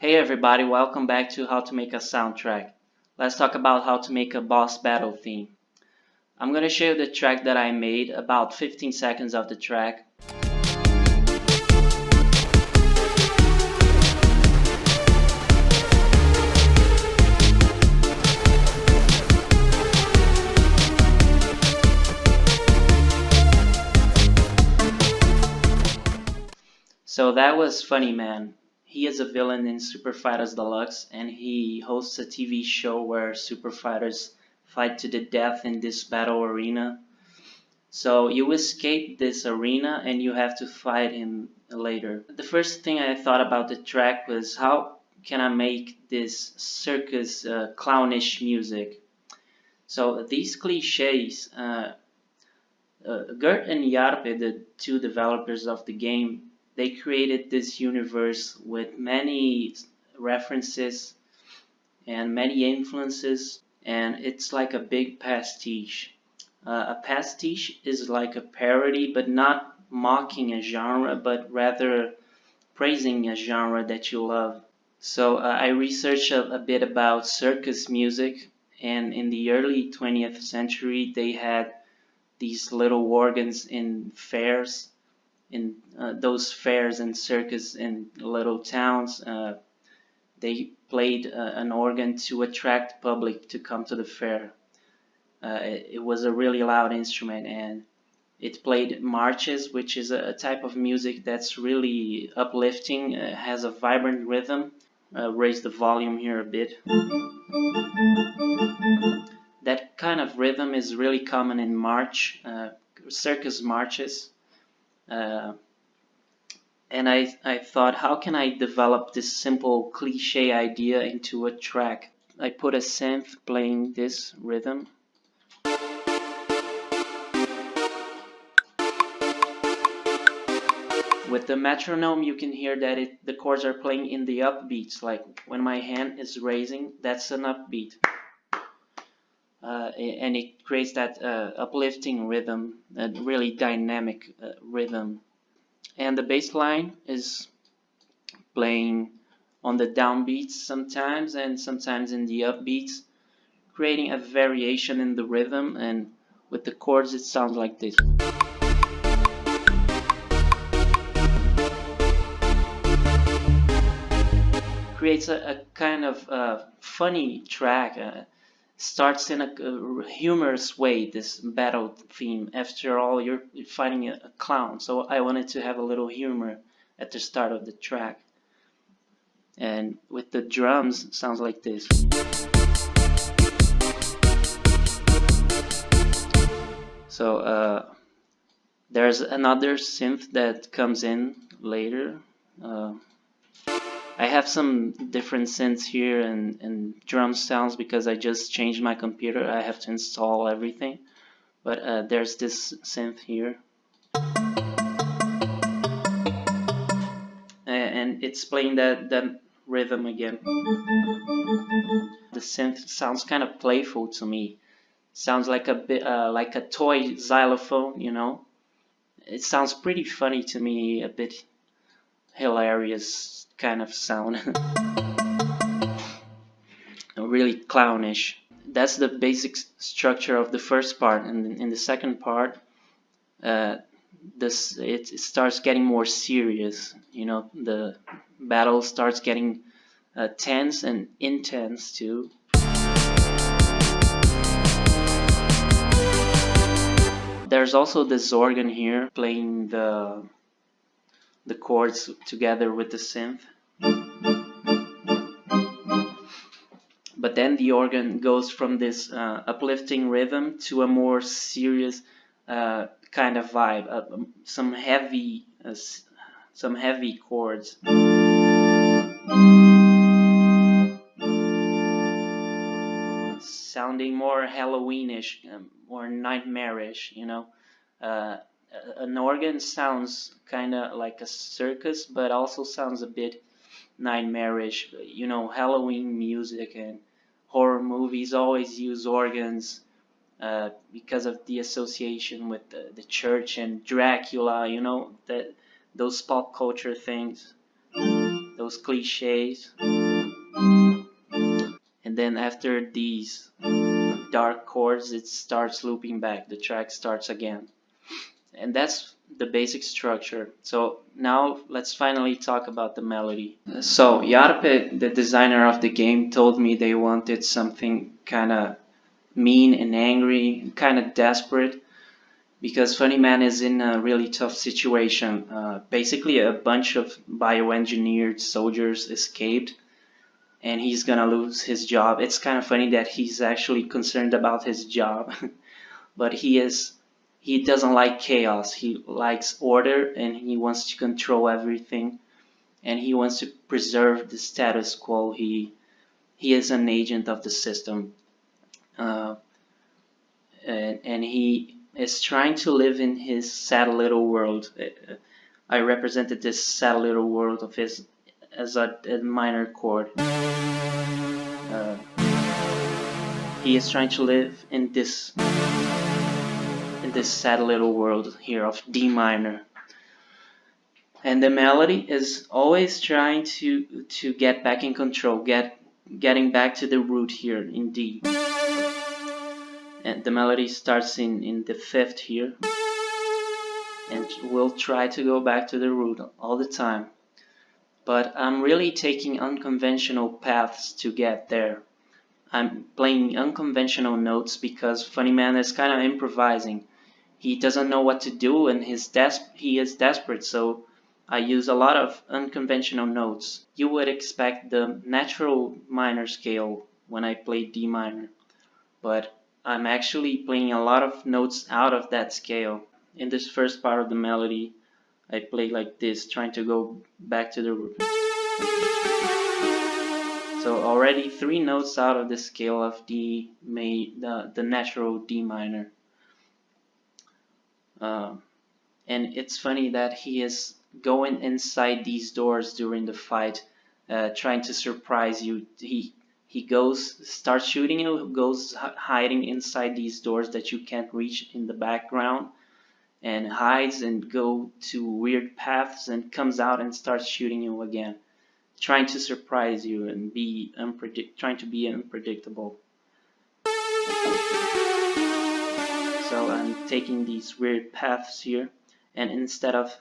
Hey everybody, welcome back to How to Make a Soundtrack. Let's talk about how to make a boss battle theme. I'm gonna show you the track that I made, about 15 seconds of the track. So that was Funny Man. He is a villain in Superfighters Deluxe, and he hosts a TV show where Superfighters fight to the death in this battle arena. So you escape this arena and you have to fight him later. The first thing I thought about the track was how can I make this circus clownish music? So these cliches, Gert and Jarpe, the two developers of the game, they created this universe with many references and many influences, and it's like a big pastiche. A pastiche is like a parody, but not mocking a genre, but rather praising a genre that you love. So I researched a bit about circus music, and in the early 20th century, they had these little organs in fairs, in those fairs and circus in little towns. They played an organ to attract public to come to the fair. It was a really loud instrument, and it played marches, which is a type of music that's really uplifting, has a vibrant rhythm. Raise the volume here a bit. That kind of rhythm is really common in march, circus marches. And I thought, how can I develop this simple cliche idea into a track? I put a synth playing this rhythm. With the metronome, you can hear that the chords are playing in the upbeats. Like when my hand is raising, that's an upbeat. And it creates that uplifting rhythm, a really dynamic rhythm. And the bass line is playing on the downbeats sometimes, and sometimes in the upbeats, creating a variation in the rhythm. And with the chords, it sounds like this. Creates a kind of funny track. Starts in a humorous way, this battle theme. After all, you're fighting a clown, so I wanted to have a little humor at the start of the track. And with the drums, it sounds like this. So there's another synth that comes in later. I have some different synths here and drum sounds because I just changed my computer. I have to install everything. But there's this synth here. And it's playing that rhythm again. The synth sounds kind of playful to me. Sounds like a bit like a toy xylophone, you know. It sounds pretty funny to me, a bit hilarious kind of sound. Really clownish. That's the basic structure of the first part, and in the second part, it starts getting more serious. You know, the battle starts getting tense and intense too. There's also this organ here playing the chords together with the synth. But then the organ goes from this uplifting rhythm to a more serious kind of vibe, some heavy chords. Sounding more Halloweenish, more nightmarish, you know. An organ sounds kind of like a circus, but also sounds a bit nightmarish. You know, Halloween music and horror movies always use organs because of the association with the church and Dracula, you know, those pop culture things. those cliches. And then after these dark chords, it starts looping back. The track starts again. And that's the basic structure. So now let's finally talk about the melody. So Jarpe, the designer of the game, told me they wanted something kind of mean and angry, kind of desperate, because Funny Man is in a really tough situation. Basically, a bunch of bioengineered soldiers escaped, and he's gonna lose his job. It's kind of funny that he's actually concerned about his job, but he doesn't like chaos. He likes order, and he wants to control everything, and he wants to preserve the status quo. He is an agent of the system, and he is trying to live in his sad little world. I represented this sad little world of his as a minor chord. He is trying to live in this sad little world here of D minor. And the melody is always trying to get back in control, getting back to the root here in D. And the melody starts in the 5th here, and we'll try to go back to the root all the time. But I'm really taking unconventional paths to get there. I'm playing unconventional notes because Funny Man is kind of improvising. He doesn't know what to do, and he is desperate, so I use a lot of unconventional notes. You would expect the natural minor scale when I play D minor, but I'm actually playing a lot of notes out of that scale. In this first part of the melody, I play like this, trying to go back to the root. So already 3 notes out of the scale of D, the natural D minor. And it's funny that he is going inside these doors during the fight, trying to surprise you. He starts shooting you, goes hiding inside these doors that you can't reach in the background, and hides and go to weird paths and comes out and starts shooting you again, trying to surprise you and trying to be unpredictable. So I'm taking these weird paths here, and instead of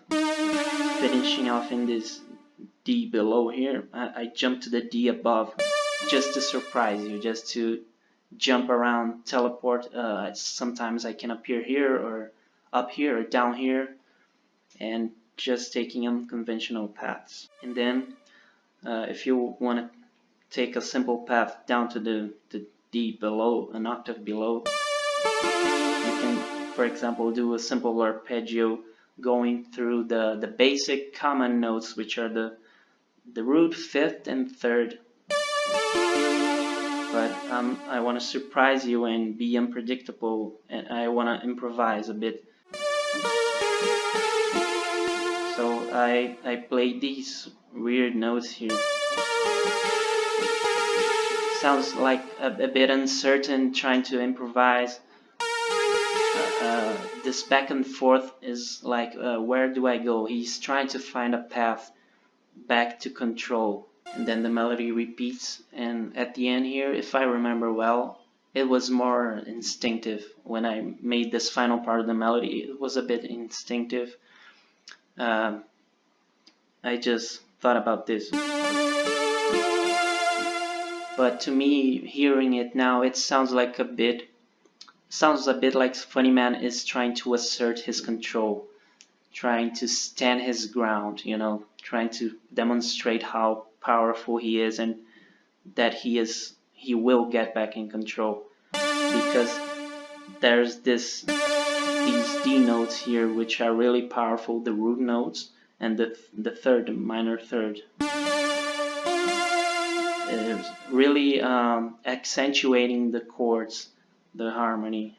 finishing off in this D below here, I jump to the D above, just to surprise you, just to jump around, teleport. Sometimes I can appear here or up here or down here, and just taking unconventional paths. And then if you want to take a simple path down to the D below, an octave below, you can, for example, do a simple arpeggio going through the basic common notes, which are the root, 5th, and 3rd. But I want to surprise you and be unpredictable, and I want to improvise a bit. So I play these weird notes here. Sounds like a bit uncertain, trying to improvise. This back and forth is like, where do I go? He's trying to find a path back to control. And then the melody repeats, and at the end here, if I remember well, it was more instinctive. When I made this final part of the melody, it was a bit instinctive. I just thought about this. But to me, hearing it now, it sounds a bit like Funny Man is trying to assert his control, trying to stand his ground, trying to demonstrate how powerful he is and that he will get back in control, because there's these D notes here which are really powerful, the root notes and the third, minor third. It's really accentuating the chords, the harmony,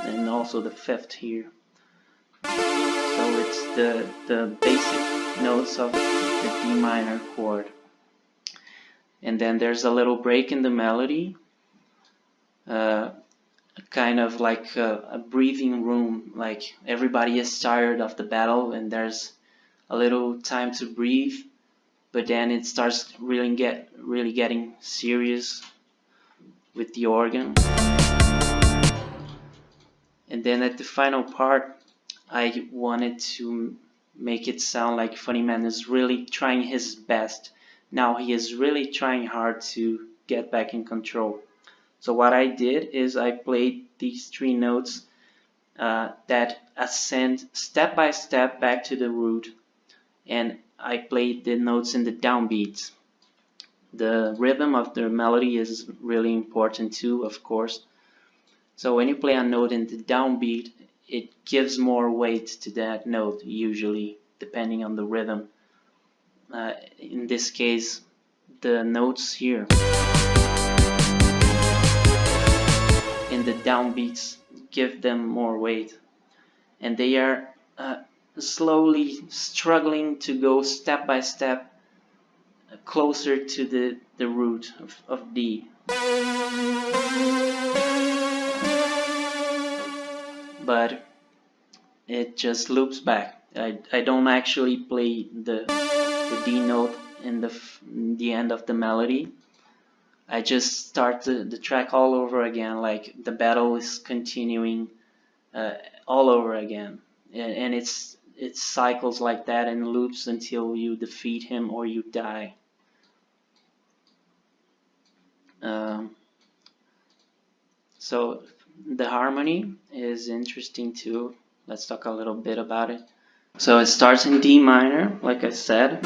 and also the 5th here. So it's the basic notes of the D minor chord. And then there's a little break in the melody, kind of like a breathing room, like everybody is tired of the battle and there's a little time to breathe, but then it starts really getting serious with the organ. And then at the final part, I wanted to make it sound like Funnyman is really trying his best. Now he is really trying hard to get back in control. So what I did is I played these 3 notes that ascend step by step back to the root, and I played the notes in the downbeats. The rhythm of the melody is really important too, of course. So when you play a note in the downbeat, it gives more weight to that note, usually, depending on the rhythm. In this case, the notes here in the downbeats give them more weight, and they are slowly struggling to go step by step closer to the root of D. But it just loops back. I don't actually play the D note in the end of the melody. I just start the track all over again, like the battle is continuing all over again, and it cycles like that and loops until you defeat him or you die. So the harmony is interesting too. Let's talk a little bit about it. So it starts in D minor, like I said,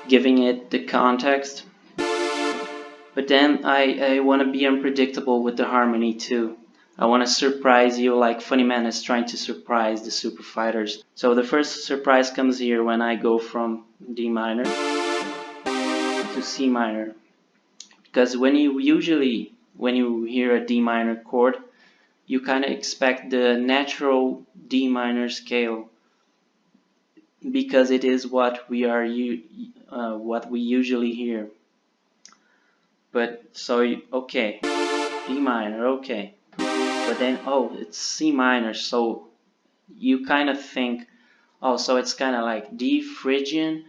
giving it the context. But then I want to be unpredictable with the harmony too. I want to surprise you like Funnyman is trying to surprise the Superfighters. So the first surprise comes here when I go from D minor to C minor. Because when you hear a D minor chord, you kind of expect the natural D minor scale, because it is what we usually hear. But so okay, D minor, okay, but then it's C minor, so you kind of think, oh, so it's kind of like D Phrygian.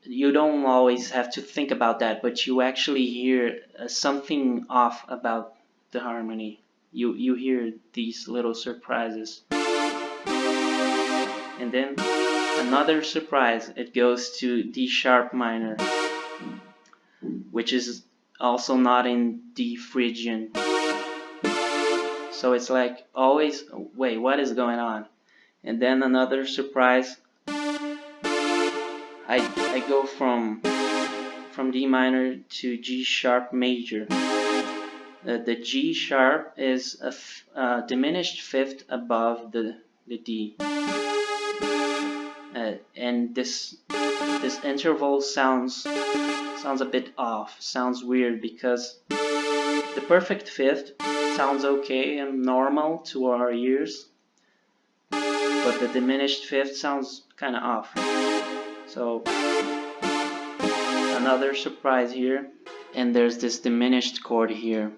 You don't always have to think about that, but you actually hear something off about the harmony. You hear these little surprises. And then another surprise, it goes to D sharp minor, which is also not in D Phrygian. So it's like always, wait, what is going on? And then another surprise, I go from D minor to G sharp major. The G sharp is a diminished fifth above the D. And this interval sounds a bit off, sounds weird, because the perfect fifth sounds okay and normal to our ears, but the diminished fifth sounds kind of off. So another surprise here, and there's this diminished chord here.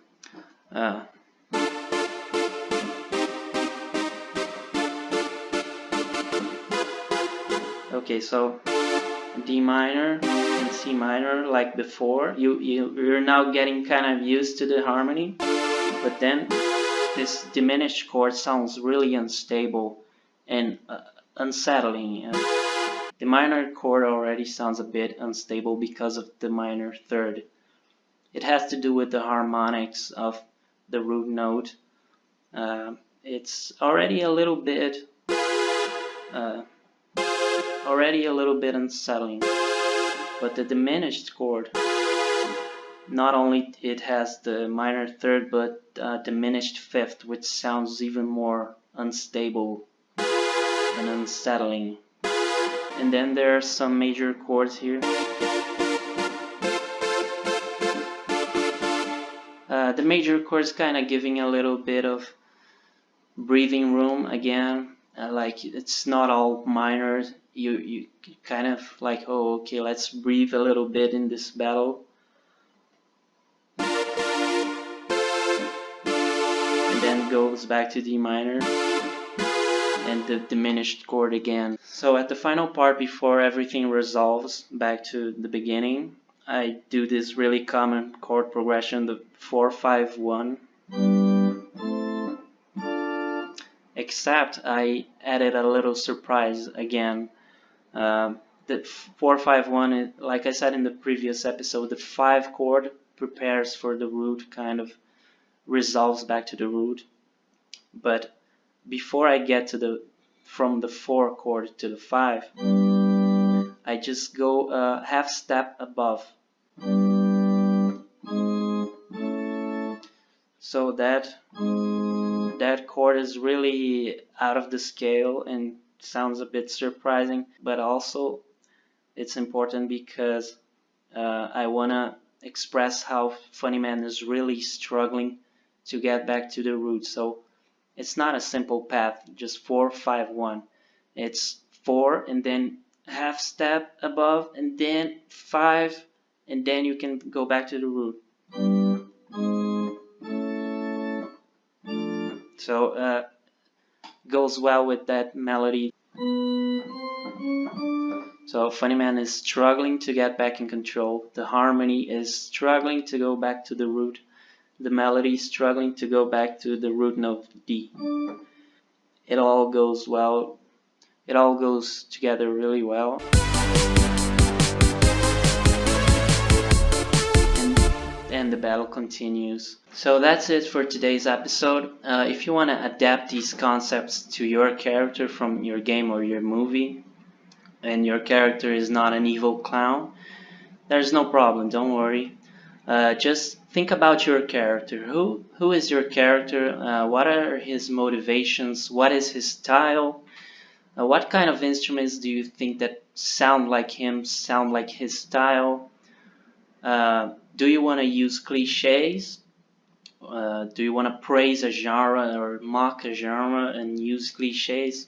Okay, so D minor and C minor, like before, you're now getting kind of used to the harmony, but then this diminished chord sounds really unstable and unsettling. The minor chord already sounds a bit unstable because of the minor third. It has to do with the harmonics of the root note. It's already a little bit unsettling, but the diminished chord, not only it has the minor third, but diminished fifth, which sounds even more unstable and unsettling. And then there are some major chords here. The major chords kind of giving a little bit of breathing room again. Like it's not all minor. You kind of like, oh, okay, let's breathe a little bit in this battle. And then goes back to D minor. and the diminished chord again. So at the final part, before everything resolves back to the beginning, I do this really common chord progression, the 4-5-1. Except I added a little surprise again. The 4-5-1, like I said in the previous episode, the 5 chord prepares for the root, kind of resolves back to the root. But before I get to from the 4 chord to the 5, I just go a half step above. So that chord is really out of the scale and sounds a bit surprising, but also it's important because I want to express how Funnyman is really struggling to get back to the root. So it's not a simple path, just 4-5-1. It's 4 and then half step above and then 5 and then you can go back to the root. So goes well with that melody. So Funnyman is struggling to get back in control. The harmony is struggling to go back to the root. The melody is struggling to go back to the root note D. It all goes well. It all goes together really well. And the battle continues. So that's it for today's episode. If you want to adapt these concepts to your character from your game or your movie, and your character is not an evil clown, there's no problem, don't worry. Just think about your character. Who is your character? What are his motivations? What is his style? What kind of instruments do you think that sound like him, sound like his style? Do you want to use cliches? Do you want to praise a genre or mock a genre and use cliches?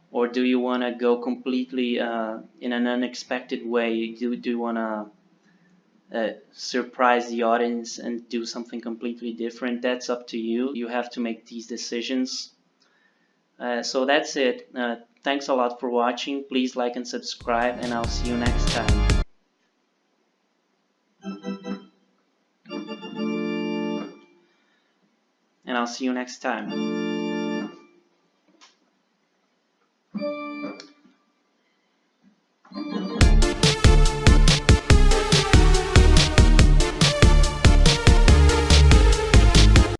Or do you want to go completely in an unexpected way? Do you want to surprise the audience and do something completely different? That's up to you. You have to make these decisions. So that's it. Thanks a lot for watching. Please like and subscribe, and I'll see you next time. And I'll see you next time.